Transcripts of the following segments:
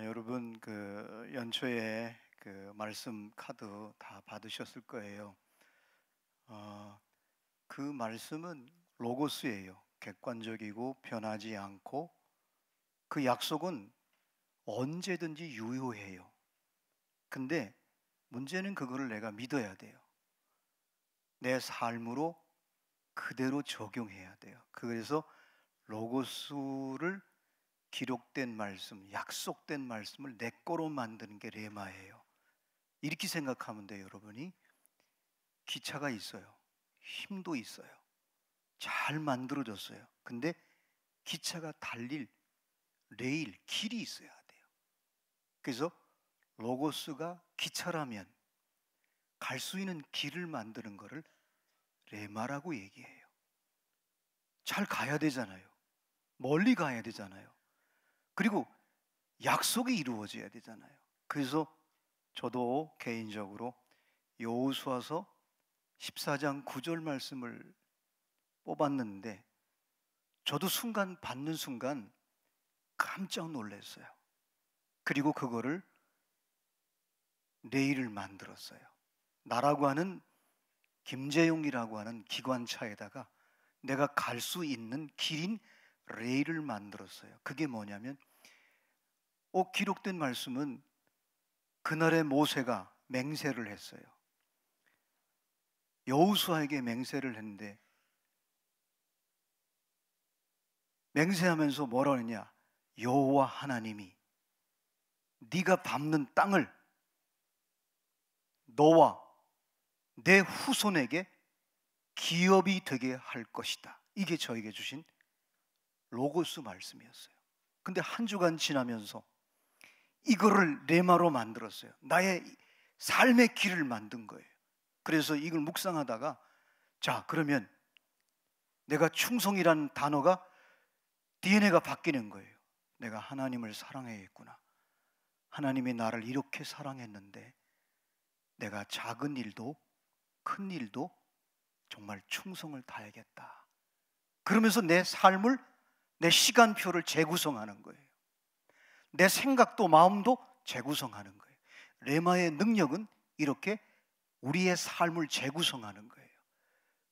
여러분 연초에 말씀 카드 다 받으셨을 거예요. 그 말씀은 로고스예요. 객관적이고 변하지 않고 그 약속은 언제든지 유효해요. 근데 문제는 그거를 내가 믿어야 돼요. 내 삶으로 그대로 적용해야 돼요. 그래서 로고스를 기록된 말씀, 약속된 말씀을 내 거로 만드는 게 레마예요. 이렇게 생각하면 돼요. 여러분이 기차가 있어요. 힘도 있어요. 잘 만들어졌어요. 근데 기차가 달릴 레일, 길이 있어야 돼요. 그래서 로고스가 기차라면 갈 수 있는 길을 만드는 거를 레마라고 얘기해요. 잘 가야 되잖아요. 멀리 가야 되잖아요. 그리고 약속이 이루어져야 되잖아요. 그래서 저도 개인적으로 여호수아서 14장 9절 말씀을 뽑았는데 저도 받는 순간 깜짝 놀랐어요. 그리고 그거를 레일을 만들었어요. 나라고 하는 김재용이라고 하는 기관차에다가 내가 갈 수 있는 길인 레일을 만들었어요. 그게 뭐냐면 기록된 말씀은 그날의 모세가 맹세를 했어요. 여호수아에게 맹세를 했는데 맹세하면서 뭐라 하느냐? 여호와 하나님이 네가 밟는 땅을 너와 내 후손에게 기업이 되게 할 것이다. 이게 저에게 주신 로고스 말씀이었어요. 근데 한 주간 지나면서 이거를 레마로 만들었어요. 나의 삶의 길을 만든 거예요. 그래서 이걸 묵상하다가 자, 그러면 내가 충성이라는 단어가 DNA가 바뀌는 거예요. 내가 하나님을 사랑해야겠구나. 하나님이 나를 이렇게 사랑했는데 내가 작은 일도 큰 일도 정말 충성을 다하겠다. 그러면서 내 삶을, 내 시간표를 재구성하는 거예요. 내 생각도 마음도 재구성하는 거예요. 레마의 능력은 이렇게 우리의 삶을 재구성하는 거예요.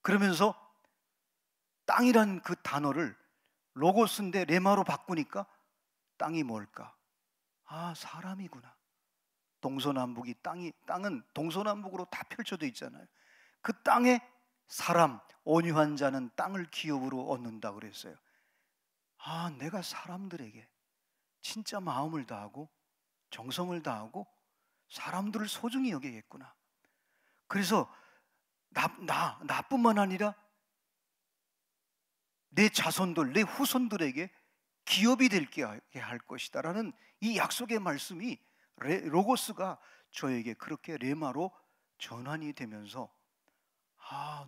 그러면서 땅이란 그 단어를 로고스인데 레마로 바꾸니까 땅이 뭘까? 사람이구나. 동서남북이 땅은 동서남북으로 다 펼쳐져 있잖아요. 그 땅에 사람, 온유한 자는 땅을 기업으로 얻는다 그랬어요. 내가 사람들에게 진짜 마음을 다하고 정성을 다하고 사람들을 소중히 여기겠구나. 그래서 나뿐만 아니라 내 자손들, 내 후손들에게 기업이 되게 할 것이다라는 이 약속의 말씀이 로고스가 저에게 그렇게 레마로 전환이 되면서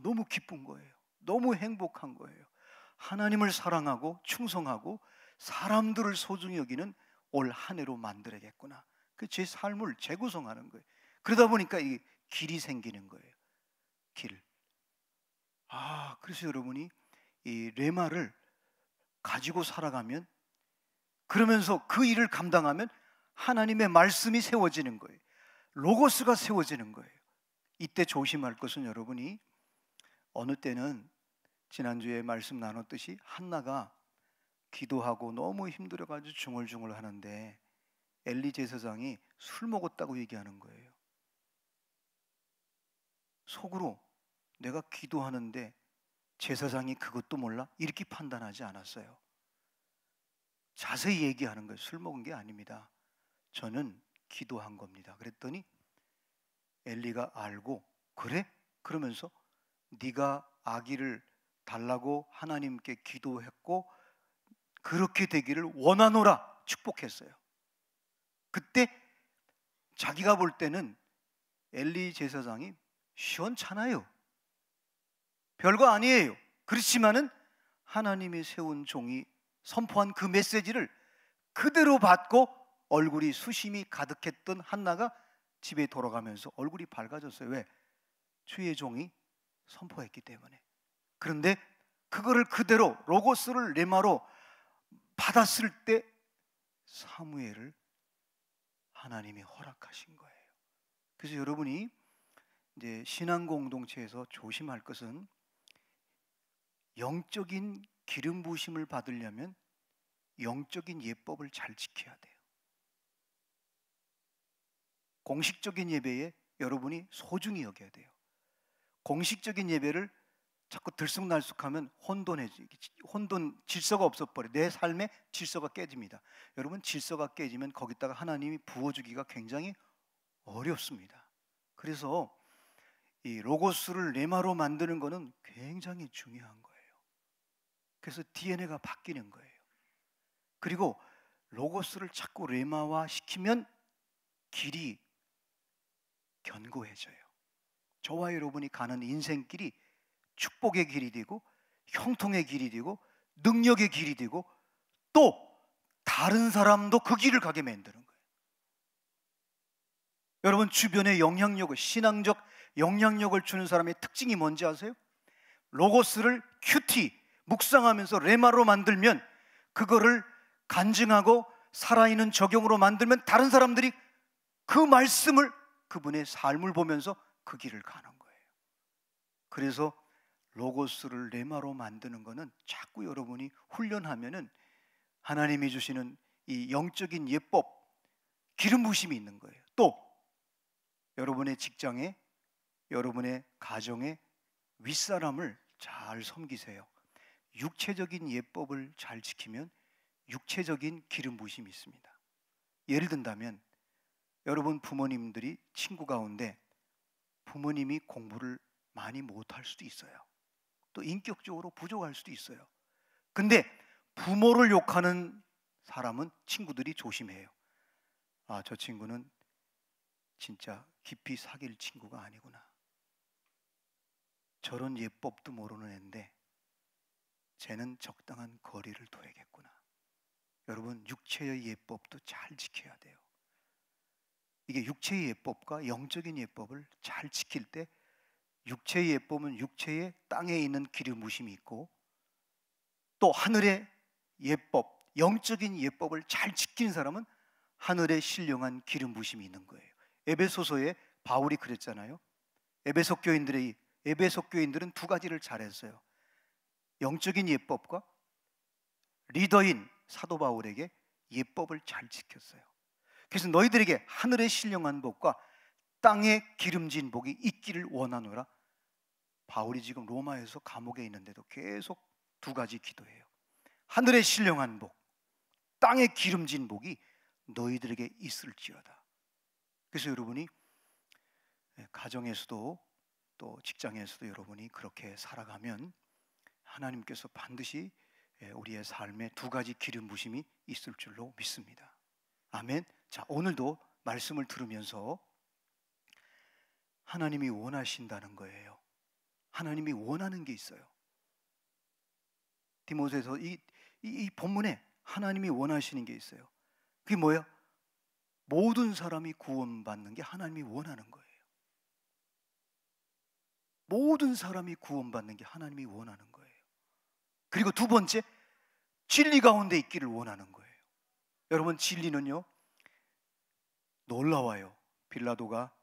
너무 기쁜 거예요. 너무 행복한 거예요. 하나님을 사랑하고 충성하고 사람들을 소중히 여기는 올 한 해로 만들어야겠구나. 제 삶을 재구성하는 거예요. 그러다 보니까 이 길이 생기는 거예요. 길. 그래서 여러분이 이 레마를 가지고 살아가면, 그러면서 그 일을 감당하면 하나님의 말씀이 세워지는 거예요. 로고스가 세워지는 거예요. 이때 조심할 것은 여러분이 어느 때는 지난주에 말씀 나눴듯이 한나가 기도하고 너무 힘들어가지고 중얼중얼 하는데 엘리 제사장이 술 먹었다고 얘기하는 거예요. 속으로 내가 기도하는데 제사장이 그것도 몰라? 이렇게 판단하지 않았어요. 자세히 얘기하는 거예요. 술 먹은 게 아닙니다. 저는 기도한 겁니다. 그랬더니 엘리가 알고 그래? 그러면서 네가 아기를 달라고 하나님께 기도했고 그렇게 되기를 원하노라 축복했어요. 그때 자기가 볼 때는 엘리 제사장이 시원찮아요. 별거 아니에요. 그렇지만은 하나님이 세운 종이 선포한 그 메시지를 그대로 받고 얼굴이 수심이 가득했던 한나가 집에 돌아가면서 얼굴이 밝아졌어요. 왜? 주의 종이 선포했기 때문에. 그런데 그거를 그대로 로고스를 레마로 받았을 때 사무엘을 하나님이 허락하신 거예요. 그래서 여러분이 이제 신앙 공동체에서 조심할 것은 영적인 기름 부으심을 받으려면 영적인 예법을 잘 지켜야 돼요. 공식적인 예배에 여러분이 소중히 여겨야 돼요. 공식적인 예배를 자꾸 들쑥날쑥하면 혼돈 질서가 없어버려. 내 삶의 질서가 깨집니다. 여러분, 질서가 깨지면 거기다가 하나님이 부어주기가 굉장히 어렵습니다. 그래서 이 로고스를 레마로 만드는 것은 굉장히 중요한 거예요. 그래서 DNA가 바뀌는 거예요. 그리고 로고스를 자꾸 레마화 시키면 길이 견고해져요. 저와 여러분이 가는 인생길이 축복의 길이 되고 형통의 길이 되고 능력의 길이 되고 또 다른 사람도 그 길을 가게 만드는 거예요. 여러분, 주변에 영향력을, 신앙적 영향력을 주는 사람의 특징이 뭔지 아세요? 로고스를 큐티 묵상하면서 레마로 만들면, 그거를 간증하고 살아있는 적용으로 만들면 다른 사람들이 그 말씀을, 그분의 삶을 보면서 그 길을 가는 거예요. 그래서 로고스를 레마로 만드는 것은 자꾸 여러분이 훈련하면은 하나님이 주시는 이 영적인 예법, 기름 부심이 있는 거예요. 또 여러분의 직장에, 여러분의 가정에 윗사람을 잘 섬기세요. 육체적인 예법을 잘 지키면 육체적인 기름 부심이 있습니다. 예를 든다면 여러분 부모님들이 친구 가운데 부모님이 공부를 많이 못할 수도 있어요. 또 인격적으로 부족할 수도 있어요. 근데 부모를 욕하는 사람은 친구들이 조심해요. 아, 저 친구는 진짜 깊이 사귈 친구가 아니구나. 저런 예법도 모르는 애인데 쟤는 적당한 거리를 둬야겠구나. 여러분, 육체의 예법도 잘 지켜야 돼요. 이게 육체의 예법과 영적인 예법을 잘 지킬 때, 육체의 예법은 육체의 땅에 있는 기름 부심이 있고, 또 하늘의 예법, 영적인 예법을 잘 지킨 사람은 하늘의 신령한 기름 부심이 있는 거예요. 에베소서에 바울이 그랬잖아요. 에베소 교인들은 두 가지를 잘했어요. 영적인 예법과 리더인 사도 바울에게 예법을 잘 지켰어요. 그래서 너희들에게 하늘의 신령한 복과 땅의 기름진 복이 있기를 원하노라. 바울이 지금 로마에서 감옥에 있는데도 계속 두 가지 기도해요. 하늘의 신령한 복, 땅의 기름진 복이 너희들에게 있을지어다. 그래서 여러분이 가정에서도 또 직장에서도 여러분이 그렇게 살아가면 하나님께서 반드시 우리의 삶에 두 가지 기름 부심이 있을 줄로 믿습니다. 아멘. 자, 오늘도 말씀을 들으면서 하나님이 원하신다는 거예요. 하나님이 원하는 게 있어요. 디모데서 이 본문에 하나님이 원하시는 게 있어요. 그게 뭐예요? 모든 사람이 구원받는 게 하나님이 원하는 거예요. 모든 사람이 구원받는 게 하나님이 원하는 거예요. 그리고 두 번째, 진리 가운데 있기를 원하는 거예요. 여러분, 진리는요 놀라워요. 빌라도가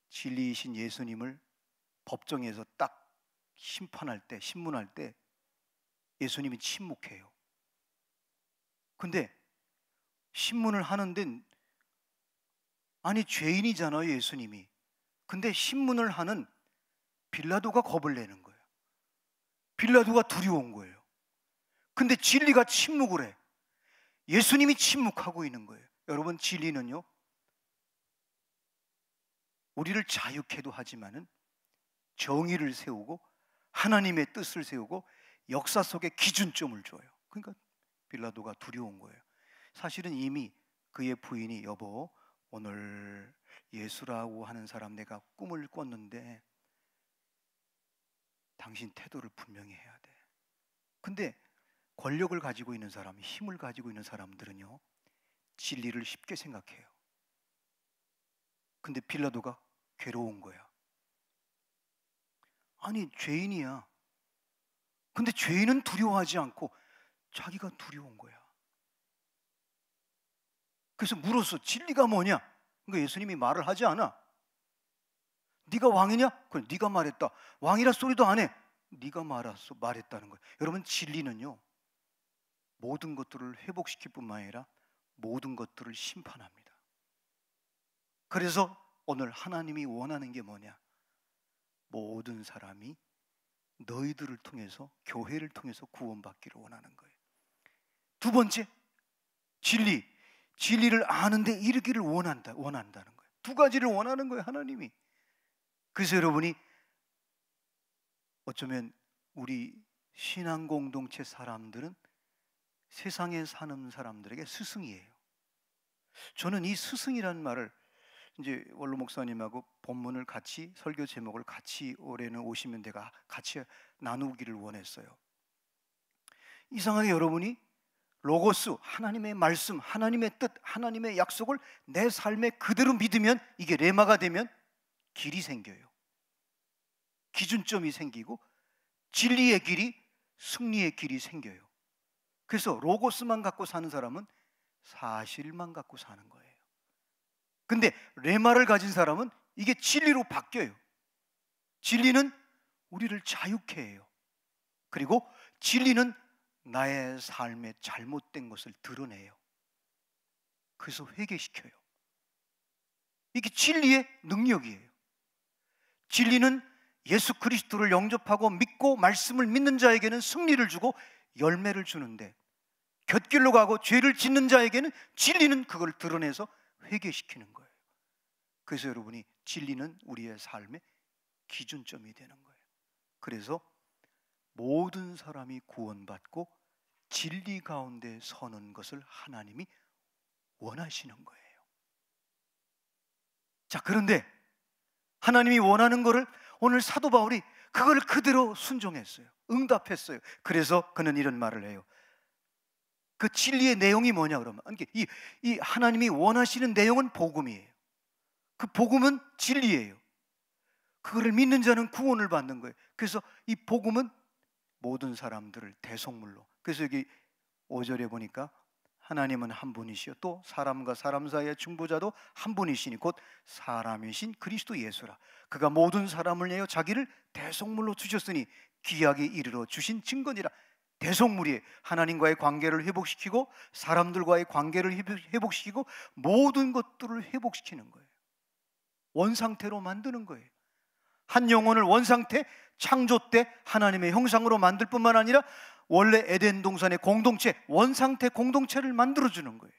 진리이신 예수님을 법정에서 딱 심판할 때, 신문할 때 예수님이 침묵해요. 근데 신문을 하는데, 아니 죄인이잖아요 예수님이. 근데 신문을 하는 빌라도가 겁을 내는 거예요. 빌라도가 두려운 거예요. 근데 진리가 침묵을 해. 예수님이 침묵하고 있는 거예요. 여러분, 진리는요 우리를 자유케도 하지만은 정의를 세우고 하나님의 뜻을 세우고 역사 속에 기준점을 줘요. 그러니까 빌라도가 두려운 거예요. 사실은 이미 그의 부인이, 여보, 오늘 예수라고 하는 사람 내가 꿈을 꿨는데 당신 태도를 분명히 해야 돼. 근데 권력을 가지고 있는 사람, 힘을 가지고 있는 사람들은요 진리를 쉽게 생각해요. 근데 빌라도가 괴로운 거야. 아니 죄인이야. 근데 죄인은 두려워하지 않고 자기가 두려운 거야. 그래서 물었어. 진리가 뭐냐? 그러니까 예수님이 말을 하지 않아. 네가 왕이냐? 그래, 네가 말했다. 왕이라 소리도 안 해. 네가 말했다는 거예요. 여러분, 진리는요, 모든 것들을 회복시킬 뿐만 아니라 모든 것들을 심판합니다. 그래서 오늘 하나님이 원하는 게 뭐냐? 모든 사람이 너희들을 통해서, 교회를 통해서 구원받기를 원하는 거예요. 두 번째, 진리를 아는데 이르기를 원한다는 거예요. 두 가지를 원하는 거예요, 하나님이. 그래서 여러분이 어쩌면 우리 신앙 공동체 사람들은 세상에 사는 사람들에게 스승이에요. 저는 이 스승이라는 말을 이제 원로 목사님하고 본문을 같이, 설교 제목을 같이 올해는 오시면 내가 같이 나누기를 원했어요. 이상하게 여러분이 로고스, 하나님의 말씀, 하나님의 뜻, 하나님의 약속을 내 삶에 그대로 믿으면, 이게 레마가 되면 길이 생겨요. 기준점이 생기고 진리의 길이, 승리의 길이 생겨요. 그래서 로고스만 갖고 사는 사람은 사실만 갖고 사는 거예요. 근데 레마를 가진 사람은 이게 진리로 바뀌어요. 진리는 우리를 자유케 해요. 그리고 진리는 나의 삶에 잘못된 것을 드러내요. 그래서 회개시켜요. 이게 진리의 능력이에요. 진리는 예수 그리스도를 영접하고 믿고 말씀을 믿는 자에게는 승리를 주고 열매를 주는데, 곁길로 가고 죄를 짓는 자에게는 진리는 그걸 드러내서 회개시키는 거예요. 그래서 여러분이, 진리는 우리의 삶의 기준점이 되는 거예요. 그래서 모든 사람이 구원받고 진리 가운데 서는 것을 하나님이 원하시는 거예요. 자, 그런데 하나님이 원하는 것을 오늘 사도 바울이 그걸 그대로 순종했어요. 응답했어요. 그래서 그는 이런 말을 해요. 그 진리의 내용이 뭐냐 그러면, 이 하나님이 원하시는 내용은 복음이에요. 그 복음은 진리예요. 그거를 믿는 자는 구원을 받는 거예요. 그래서 이 복음은 모든 사람들을 대속물로. 그래서 여기 5절에 보니까 하나님은 한 분이시요 또 사람과 사람 사이의 중보자도 한 분이시니 곧 사람이신 그리스도 예수라. 그가 모든 사람을 내어 자기를 대속물로 주셨으니 귀하게 이르러 주신 증거니라. 대속물이에요. 하나님과의 관계를 회복시키고 사람들과의 관계를 회복시키고 모든 것들을 회복시키는 거예요. 원상태로 만드는 거예요. 한 영혼을 원상태, 창조 때 하나님의 형상으로 만들 뿐만 아니라 원래 에덴 동산의 공동체, 원상태 공동체를 만들어주는 거예요.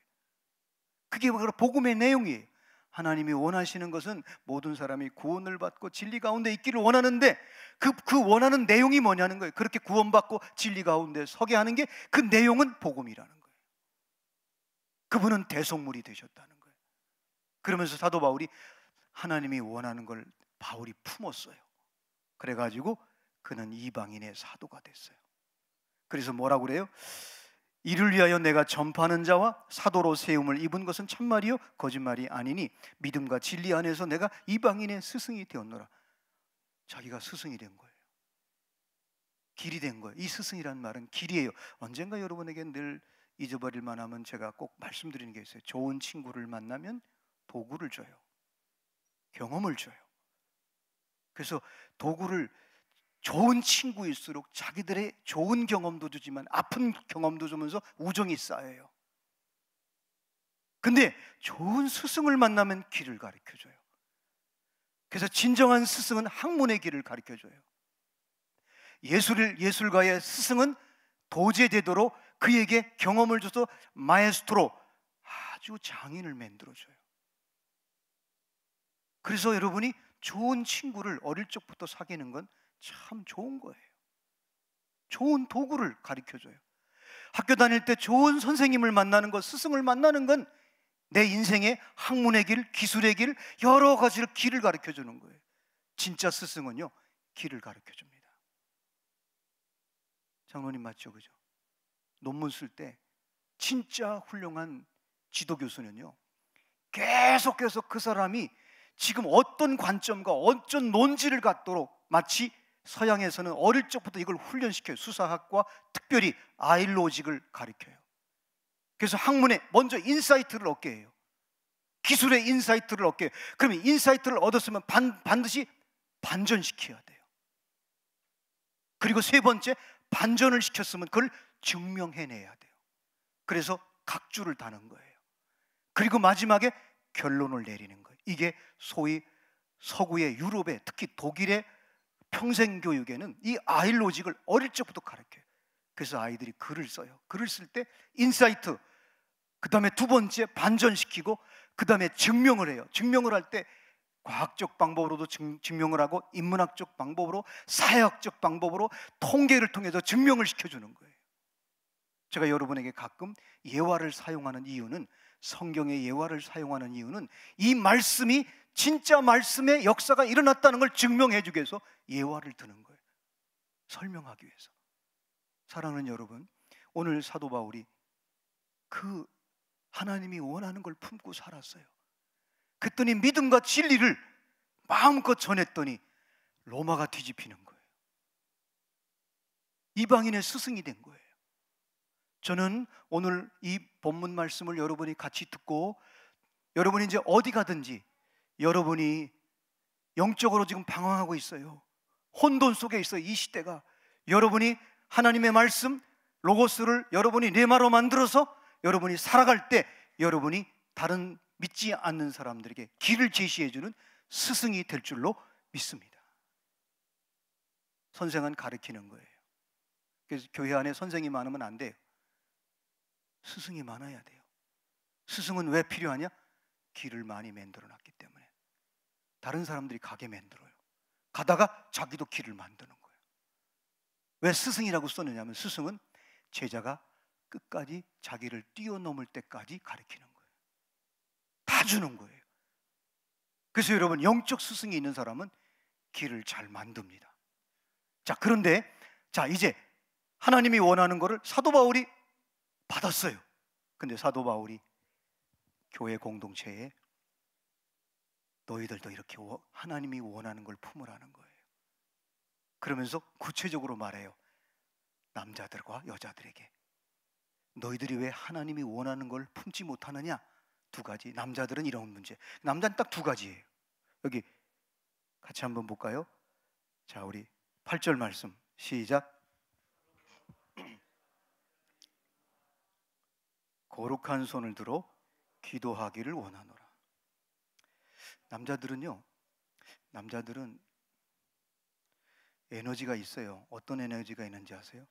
그게 바로 복음의 내용이에요. 하나님이 원하시는 것은 모든 사람이 구원을 받고 진리 가운데 있기를 원하는데, 그 원하는 내용이 뭐냐는 거예요. 그렇게 구원받고 진리 가운데 서게 하는 게, 그 내용은 복음이라는 거예요. 그분은 대속물이 되셨다는 거예요. 그러면서 사도 바울이 하나님이 원하는 걸 바울이 품었어요. 그래가지고 그는 이방인의 사도가 됐어요. 그래서 뭐라고 그래요? 이를 위하여 내가 전파하는 자와 사도로 세움을 입은 것은 참말이요 거짓말이 아니니 믿음과 진리 안에서 내가 이방인의 스승이 되었노라. 자기가 스승이 된 거예요. 길이 된 거예요. 이 스승이라는 말은 길이에요. 언젠가 여러분에게 늘 잊어버릴 만하면 제가 꼭 말씀드리는 게 있어요. 좋은 친구를 만나면 도구를 줘요. 경험을 줘요. 그래서 도구를, 좋은 친구일수록 자기들의 좋은 경험도 주지만 아픈 경험도 주면서 우정이 쌓여요. 근데 좋은 스승을 만나면 길을 가르쳐줘요. 그래서 진정한 스승은 학문의 길을 가르쳐줘요. 예술가의 스승은 도제되도록 그에게 경험을 줘서 마에스트로, 아주 장인을 만들어줘요. 그래서 여러분이 좋은 친구를 어릴 적부터 사귀는 건 참 좋은 거예요. 좋은 도구를 가르쳐줘요. 학교 다닐 때 좋은 선생님을 만나는 것, 스승을 만나는 건 내 인생의 학문의 길, 기술의 길, 여러 가지를 길을 가르쳐주는 거예요. 진짜 스승은요, 길을 가르쳐줍니다. 장로님 맞죠? 그죠? 논문 쓸 때 진짜 훌륭한 지도 교수는요, 계속해서 그 사람이 지금 어떤 관점과 어떤 논지를 갖도록, 마치 서양에서는 어릴 적부터 이걸 훈련시켜요. 수사학과 특별히 아일로직을 가르쳐요. 그래서 학문에 먼저 인사이트를 얻게 해요. 기술의 인사이트를 얻게. 그러면 인사이트를 얻었으면 반드시 반전시켜야 돼요. 그리고 세 번째, 반전을 시켰으면 그걸 증명해내야 돼요. 그래서 각주를 다는 거예요. 그리고 마지막에 결론을 내리는 거예요. 이게 소위 서구의 유럽의, 특히 독일의 평생교육에는 이 아일 로직을 어릴 적부터 가르쳐요. 그래서 아이들이 글을 써요. 글을 쓸 때 인사이트, 그 다음에 두 번째 반전시키고, 그 다음에 증명을 해요. 증명을 할 때 과학적 방법으로도 증명을 하고, 인문학적 방법으로, 사회학적 방법으로, 통계를 통해서 증명을 시켜주는 거예요. 제가 여러분에게 가끔 예화를 사용하는 이유는, 성경의 예화를 사용하는 이유는 이 말씀이 진짜 말씀의 역사가 일어났다는 걸 증명해 주기 위해서 예화를 드는 거예요. 설명하기 위해서. 사랑하는 여러분, 오늘 사도 바울이 그 하나님이 원하는 걸 품고 살았어요. 그랬더니 믿음과 진리를 마음껏 전했더니 로마가 뒤집히는 거예요. 이방인의 스승이 된 거예요. 저는 오늘 이 본문 말씀을 여러분이 같이 듣고, 여러분이 이제 어디 가든지 여러분이 영적으로 지금 방황하고 있어요. 혼돈 속에 있어요. 이 시대가. 여러분이 하나님의 말씀 로고스를 여러분이 레마로 만들어서 여러분이 살아갈 때, 여러분이 다른 믿지 않는 사람들에게 길을 제시해주는 스승이 될 줄로 믿습니다. 선생은 가르치는 거예요. 그래서 교회 안에 선생이 많으면 안 돼요. 스승이 많아야 돼요. 스승은 왜 필요하냐? 길을 많이 만들어 놨기 때문에. 다른 사람들이 가게 만들어요. 가다가 자기도 길을 만드는 거예요. 왜 스승이라고 썼느냐면, 스승은 제자가 끝까지 자기를 뛰어넘을 때까지 가르치는 거예요. 다 주는 거예요. 그래서 여러분, 영적 스승이 있는 사람은 길을 잘 만듭니다. 자, 그런데 이제 하나님이 원하는 거를 사도 바울이 받았어요. 근데 사도 바울이 교회 공동체에 너희들도 이렇게 하나님이 원하는 걸 품으라는 거예요. 그러면서 구체적으로 말해요. 남자들과 여자들에게 너희들이 왜 하나님이 원하는 걸 품지 못하느냐? 두 가지. 남자들은 이런 문제. 남자는 딱 두 가지예요. 여기 같이 한번 볼까요? 자, 우리 8절 말씀 시작. 거룩한 손을 들어 기도하기를 원하노라. 남자들은 에너지가 있어요. 어떤 에너지가 있는지 아세요?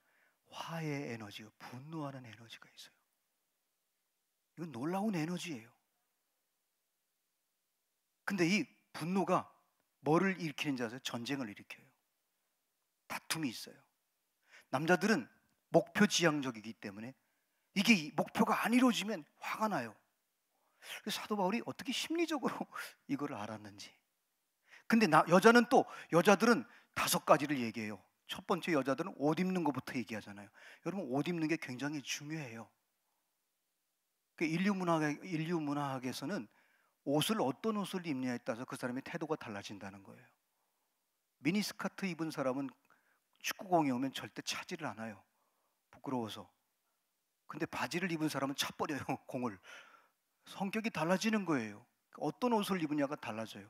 화의 에너지요, 분노하는 에너지가 있어요. 이건 놀라운 에너지예요. 근데 이 분노가 뭐를 일으키는지 아세요? 전쟁을 일으켜요. 다툼이 있어요. 남자들은 목표 지향적이기 때문에 이게 목표가 안 이루어지면 화가 나요. 그래서 사도 바울이 어떻게 심리적으로 이거를 알았는지. 근데 여자들은 5가지를 얘기해요. 첫 번째, 여자들은 옷 입는 것부터 얘기하잖아요. 여러분, 옷 입는 게 굉장히 중요해요. 인류 문화학에서는 어떤 옷을 입느냐에 따라서 그 사람의 태도가 달라진다는 거예요. 미니스커트 입은 사람은 축구공에 오면 절대 차지를 않아요. 부끄러워서. 근데 바지를 입은 사람은 차버려요, 공을. 성격이 달라지는 거예요. 어떤 옷을 입으냐가 달라져요.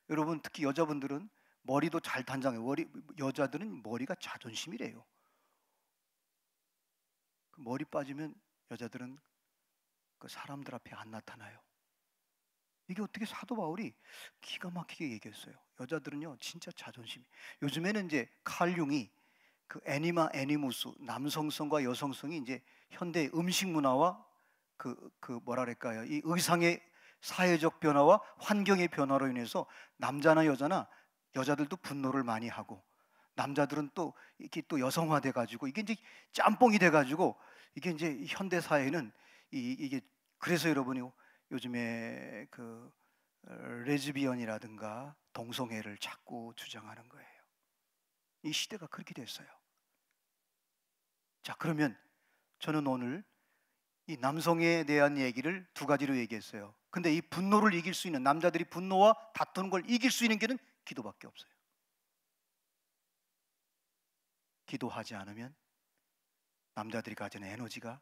여러분, 특히 여자분들은 머리도 잘 단장해요. 여자들은 머리가 자존심이래요. 머리 빠지면 여자들은 그 사람들 앞에 안 나타나요. 이게 어떻게 사도 바울이 기가 막히게 얘기했어요. 여자들은요, 진짜 자존심이. 요즘에는 이제 칼 융이 그 애니마 애니무스, 남성성과 여성성이 이제 현대 음식 문화와 이 의상의 사회적 변화와 환경의 변화로 인해서 남자나 여자들도 분노를 많이 하고, 남자들은 또 이게 또 여성화돼 가지고 이게 이제 짬뽕이 돼 가지고 이게 이제 현대 사회는 이게, 그래서 여러분이 요즘에 레즈비언이라든가 동성애를 자꾸 주장하는 거예요. 이 시대가 그렇게 됐어요. 자, 그러면 저는 오늘 이 남성에 대한 얘기를 2가지로 얘기했어요. 근데 이 분노를 이길 수 있는, 남자들이 분노와 다투는 걸 이길 수 있는 길은 기도밖에 없어요. 기도하지 않으면 남자들이 가지는 에너지가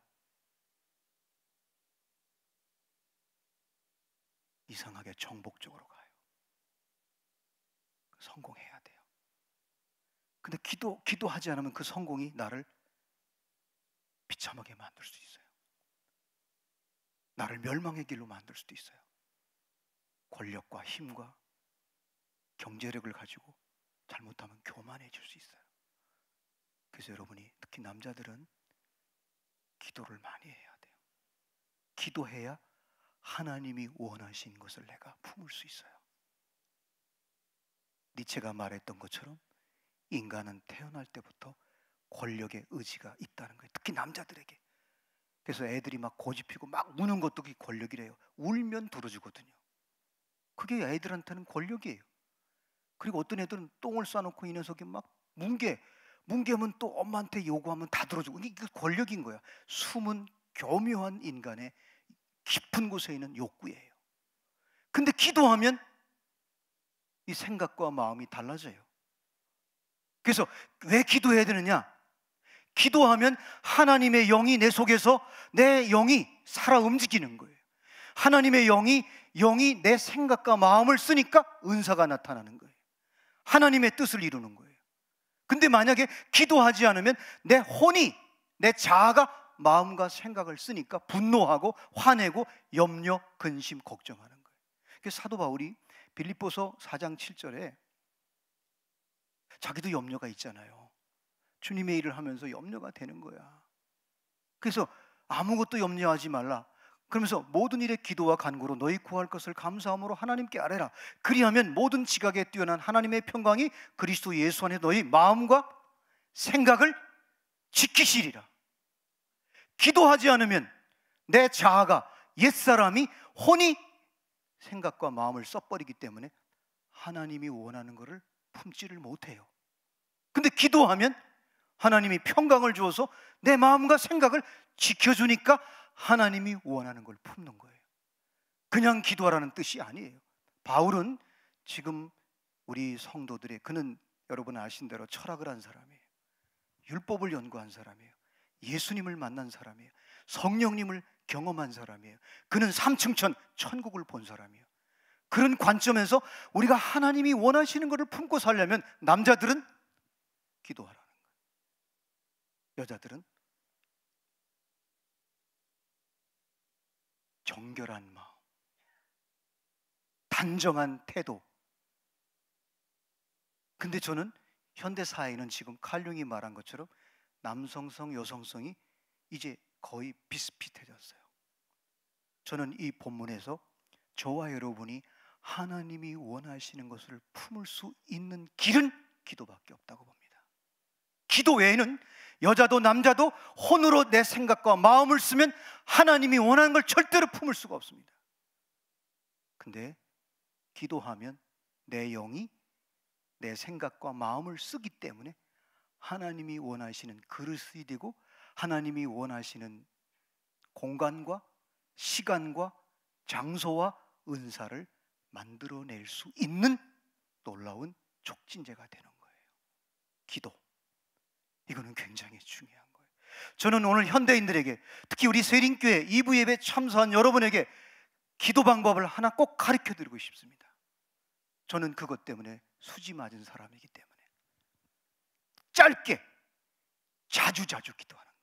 이 이상하게 정복적으로 가요. 성공해야 돼요. 근데 기도하지 않으면 그 성공이 나를 비참하게 만들 수 있어요. 나를 멸망의 길로 만들 수도 있어요. 권력과 힘과 경제력을 가지고 잘못하면 교만해질 수 있어요. 그래서 여러분이, 특히 남자들은 기도를 많이 해야 돼요. 기도해야 하나님이 원하신 것을 내가 품을 수 있어요. 니체가 말했던 것처럼 인간은 태어날 때부터 권력의 의지가 있다는 거예요. 특히 남자들에게. 그래서 애들이 막 고집피고 막 우는 것도 그게 권력이래요. 울면 들어주거든요. 그게 애들한테는 권력이에요. 그리고 어떤 애들은 똥을 싸놓고 이 녀석이 막 뭉개면 또 엄마한테 요구하면 다 들어주고, 이게 권력인 거야. 숨은 교묘한 인간의 깊은 곳에 있는 욕구예요. 근데 기도하면 이 생각과 마음이 달라져요. 그래서 왜 기도해야 되느냐? 기도하면 하나님의 영이 내 속에서, 내 영이 살아 움직이는 거예요. 하나님의 영이 내 생각과 마음을 쓰니까 은사가 나타나는 거예요. 하나님의 뜻을 이루는 거예요. 근데 만약에 기도하지 않으면 내 혼이, 내 자아가 마음과 생각을 쓰니까 분노하고 화내고 염려, 근심, 걱정하는 거예요. 그래서 사도 바울이 빌립보서 4장 7절에 자기도 염려가 있잖아요. 주님의 일을 하면서 염려가 되는 거야. 그래서 아무것도 염려하지 말라. 그러면서 모든 일에 기도와 간구로 너희 구할 것을 감사함으로 하나님께 아뢰라. 그리하면 모든 지각에 뛰어난 하나님의 평강이 그리스도 예수 안에 너희 마음과 생각을 지키시리라. 기도하지 않으면 내 자아가, 옛사람이, 혼이 생각과 마음을 써버리기 때문에 하나님이 원하는 것을 품지를 못해요. 근데 기도하면 하나님이 평강을 주어서 내 마음과 생각을 지켜주니까 하나님이 원하는 걸 품는 거예요. 그냥 기도하라는 뜻이 아니에요. 바울은 지금 우리 성도들의, 그는 여러분 아신 대로 철학을 한 사람이에요. 율법을 연구한 사람이에요. 예수님을 만난 사람이에요. 성령님을 경험한 사람이에요. 그는 삼층천 천국을 본 사람이에요. 그런 관점에서 우리가 하나님이 원하시는 것을 품고 살려면 남자들은 기도하라는 거예요. 여자들은 정결한 마음, 단정한 태도. 근데 저는 현대 사회는 지금 칼융이 말한 것처럼 남성성, 여성성이 이제 거의 비슷비슷해졌어요. 저는 이 본문에서 저와 여러분이 하나님이 원하시는 것을 품을 수 있는 길은 기도밖에 없다고 봅니다. 기도 외에는 여자도 남자도 혼으로 내 생각과 마음을 쓰면 하나님이 원하는 걸 절대로 품을 수가 없습니다. 근데 기도하면 내 영이 내 생각과 마음을 쓰기 때문에 하나님이 원하시는 그릇이 되고 하나님이 원하시는 공간과 시간과 장소와 은사를 만들어낼 수 있는 놀라운 촉진제가 되는 거예요. 기도. 이거는 굉장히 중요한 거예요. 저는 오늘 현대인들에게, 특히 우리 세린교회 2부 예배 참석한 여러분에게 기도 방법을 하나 꼭 가르쳐 드리고 싶습니다. 저는 그것 때문에 수지 맞은 사람이기 때문에 짧게 자주 기도하는 거예요.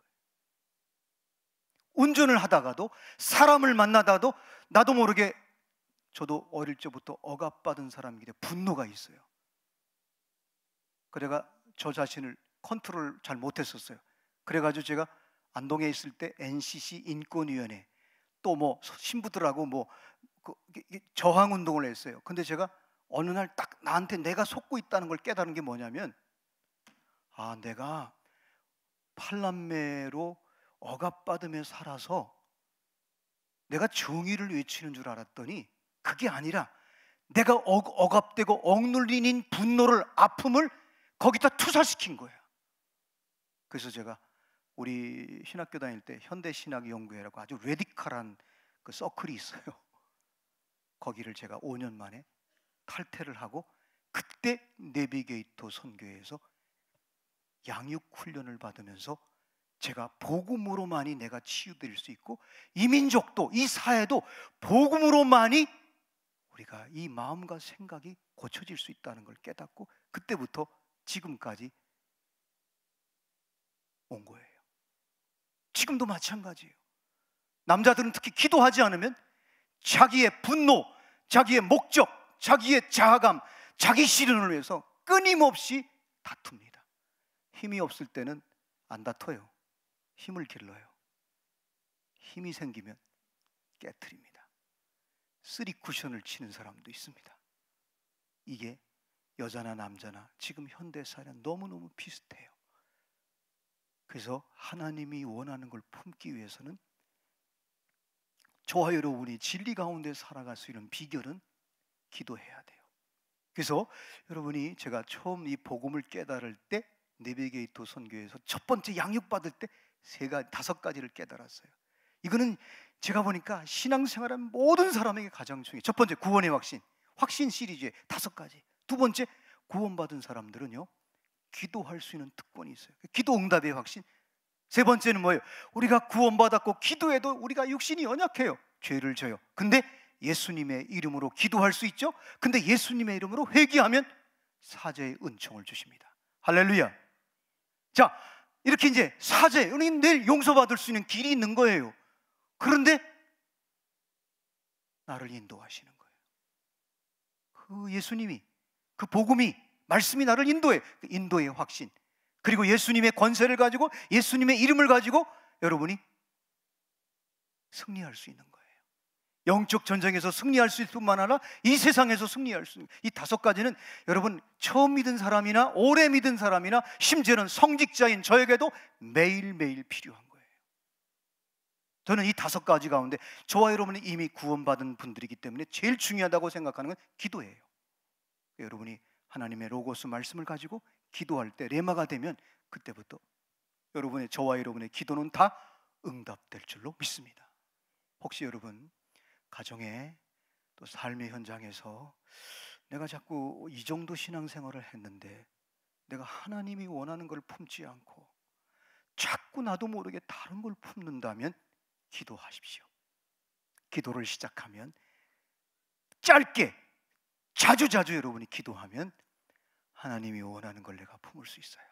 운전을 하다가도, 사람을 만나다도 나도 모르게, 저도 어릴 적부터 억압받은 사람이기 때문에 분노가 있어요. 그래가 저 자신을 컨트롤 잘 못했었어요. 그래가지고 제가 안동에 있을 때 NCC 인권위원회, 또 뭐 신부들하고 뭐 저항 운동을 했어요. 근데 제가 어느 날 딱 나한테 내가 속고 있다는 걸 깨달은 게 뭐냐면, 아, 내가 팔남매로 억압받으며 살아서 내가 정의를 외치는 줄 알았더니 그게 아니라 내가 억압되고 억눌린 분노를, 아픔을 거기다 투사시킨 거야. 그래서 제가 우리 신학교 다닐 때 현대신학연구회라고 아주 레디컬한 그 서클이 있어요. 거기를 제가 5년 만에 탈퇴를 하고, 그때 내비게이터 선교회에서 양육 훈련을 받으면서 제가 복음으로만이 내가 치유될 수 있고, 이 민족도 이 사회도 복음으로만이 우리가 이 마음과 생각이 고쳐질 수 있다는 걸 깨닫고 그때부터 지금까지 온 거예요. 지금도 마찬가지예요. 남자들은 특히 기도하지 않으면 자기의 분노, 자기의 목적, 자기의 자아감, 자기 실현을 위해서 끊임없이 다툽니다. 힘이 없을 때는 안 다퉈요. 힘을 길러요. 힘이 생기면 깨트립니다. 쓰리 쿠션을 치는 사람도 있습니다. 이게 여자나 남자나 지금 현대사회는 너무너무 비슷해요. 그래서 하나님이 원하는 걸 품기 위해서는 저와 여러분이 진리 가운데 살아갈 수 있는 비결은 기도해야 돼요. 그래서 여러분이 제가 처음 이 복음을 깨달을 때 내비게이터 선교에서 첫 번째 양육받을 때 5가지를 깨달았어요. 이거는 제가 보니까 신앙생활한 모든 사람에게 가장 중요해요. 첫 번째, 구원의 확신 시리즈의 5가지. 두 번째, 구원받은 사람들은요, 기도할 수 있는 특권이 있어요. 기도 응답의 확신. 세 번째는 뭐예요? 우리가 구원받았고 기도해도 우리가 육신이 연약해요. 죄를 져요. 근데 예수님의 이름으로 기도할 수 있죠. 근데 예수님의 이름으로 회개하면 사죄의 은총을 주십니다. 할렐루야. 자, 이렇게 이제 사죄, 우리는 늘 용서받을 수 있는 길이 있는 거예요. 그런데 나를 인도하시는 거예요. 그 예수님이, 그 복음이, 말씀이 나를 인도해. 그 인도의 확신. 그리고 예수님의 권세를 가지고, 예수님의 이름을 가지고 여러분이 승리할 수 있는 거예요. 영적 전쟁에서 승리할 수 있을 뿐만 아니라 이 세상에서 승리할 수 있는, 이 5가지는 여러분 처음 믿은 사람이나 오래 믿은 사람이나 심지어는 성직자인 저에게도 매일매일 필요한 거예요. 저는 이 5가지 가운데 저와 여러분이 이미 구원받은 분들이기 때문에 제일 중요하다고 생각하는 건 기도예요. 여러분이 하나님의 로고스 말씀을 가지고 기도할 때 레마가 되면 그때부터 저와 여러분의 기도는 다 응답될 줄로 믿습니다. 혹시 여러분 가정에 또 삶의 현장에서 내가 자꾸 이 정도 신앙생활을 했는데 내가 하나님이 원하는 걸 품지 않고 자꾸 나도 모르게 다른 걸 품는다면 기도하십시오. 기도를 시작하면 짧게 자주 여러분이 기도하면 하나님이 원하는 걸 내가 품을 수 있어요.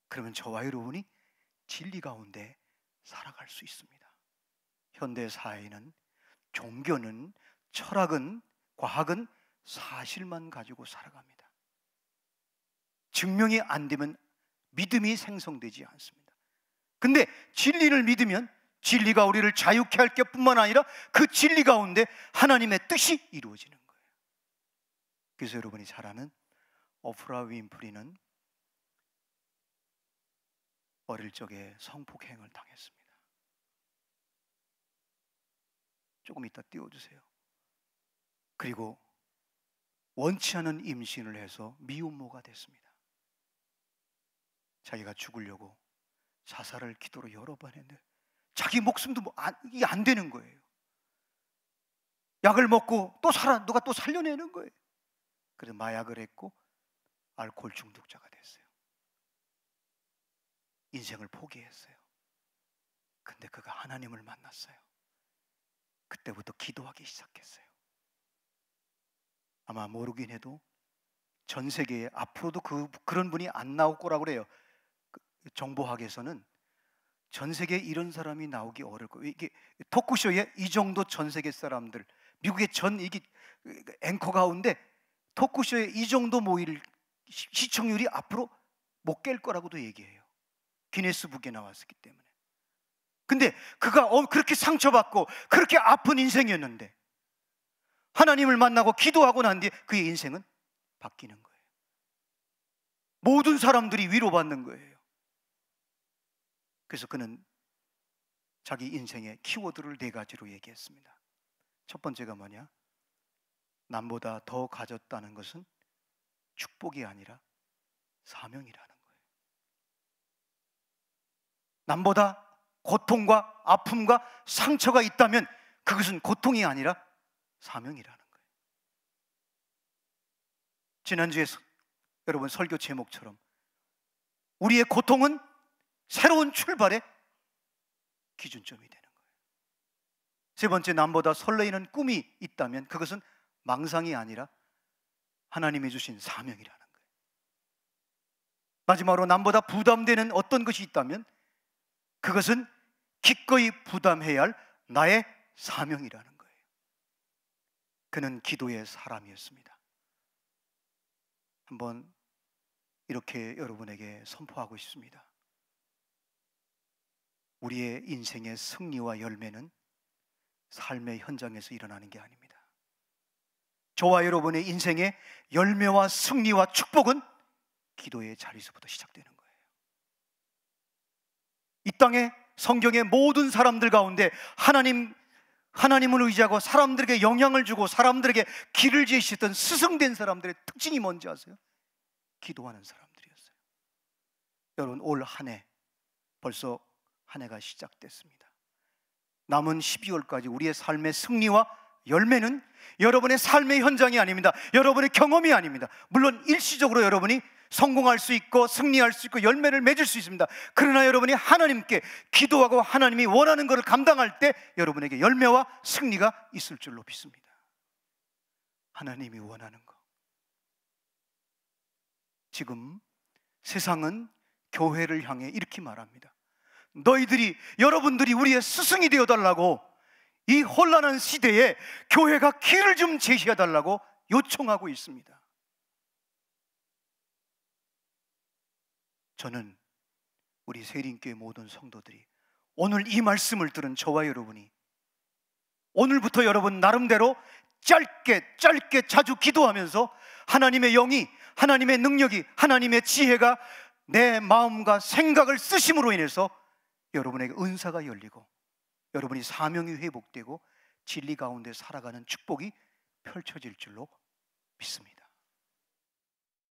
그러면 저와 여러분이 진리 가운데 살아갈 수 있습니다. 현대 사회는 종교는, 철학은, 과학은 사실만 가지고 살아갑니다. 증명이 안 되면 믿음이 생성되지 않습니다. 근데 진리를 믿으면 진리가 우리를 자유케 할 것뿐만 아니라 그 진리 가운데 하나님의 뜻이 이루어지는 거예요. 그래서 여러분이 잘 아는 오프라 윈프리는 어릴 적에 성폭행을 당했습니다. 조금 이따 띄워주세요. 그리고 원치 않은 임신을 해서 미혼모가 됐습니다. 자기가 죽으려고 자살을 기도로 여러 번 했는데 자기 목숨도 이게 안 되는 거예요. 약을 먹고 또 누가 또 살려내는 거예요. 그래서 마약을 했고 알코올 중독자가 됐어요. 인생을 포기했어요. 근데 그가 하나님을 만났어요. 그때부터 기도하기 시작했어요. 아마 모르긴 해도 전 세계에 앞으로도 그런 분이 안 나올 거라고 그래요. 정보학에서는 전 세계에 이런 사람이 나오기 어려울 거예요. 이게 토크쇼에 이 정도 전 세계 사람들, 미국의 이게 앵커 가운데 토크쇼에 이 정도 모일 시청률이 앞으로 못 깰 거라고도 얘기해요. 기네스북에 나왔기 때문에. 근데 그가 그렇게 상처받고 그렇게 아픈 인생이었는데 하나님을 만나고 기도하고 난 뒤에 그의 인생은 바뀌는 거예요. 모든 사람들이 위로받는 거예요. 그래서 그는 자기 인생의 키워드를 4가지로 얘기했습니다. 첫 번째가 뭐냐? 남보다 더 가졌다는 것은 축복이 아니라 사명이라는 거예요. 남보다 고통과 아픔과 상처가 있다면 그것은 고통이 아니라 사명이라는 거예요. 지난주에 여러분 설교 제목처럼 우리의 고통은 새로운 출발의 기준점이 되는 거예요. 세 번째, 남보다 설레이는 꿈이 있다면 그것은 망상이 아니라 하나님이 주신 사명이라는 거예요. 마지막으로 남보다 부담되는 어떤 것이 있다면 그것은 기꺼이 부담해야 할 나의 사명이라는 거예요. 그는 기도의 사람이었습니다. 한번 이렇게 여러분에게 선포하고 싶습니다. 우리의 인생의 승리와 열매는 삶의 현장에서 일어나는 게 아닙니다. 저와 여러분의 인생의 열매와 승리와 축복은 기도의 자리에서부터 시작되는 거예요. 이 땅에 성경의 모든 사람들 가운데 하나님을 의지하고 사람들에게 영향을 주고 사람들에게 길을 제시했던 스승된 사람들의 특징이 뭔지 아세요? 기도하는 사람들이었어요. 여러분, 올 한 해 벌써 한 해가 시작됐습니다. 남은 12월까지 우리의 삶의 승리와 열매는 여러분의 삶의 현장이 아닙니다. 여러분의 경험이 아닙니다. 물론 일시적으로 여러분이 성공할 수 있고 승리할 수 있고 열매를 맺을 수 있습니다. 그러나 여러분이 하나님께 기도하고 하나님이 원하는 것을 감당할 때 여러분에게 열매와 승리가 있을 줄로 믿습니다. 하나님이 원하는 것. 지금 세상은 교회를 향해 이렇게 말합니다. 여러분들이 우리의 스승이 되어달라고, 이 혼란한 시대에 교회가 길을 좀 제시해달라고 요청하고 있습니다. 저는 우리 세린교회 모든 성도들이 오늘 이 말씀을 들은 저와 여러분이 오늘부터 여러분 나름대로 짧게 자주 기도하면서 하나님의 영이, 하나님의 능력이, 하나님의 지혜가 내 마음과 생각을 쓰심으로 인해서 여러분에게 은사가 열리고 여러분이 사명이 회복되고 진리 가운데 살아가는 축복이 펼쳐질 줄로 믿습니다.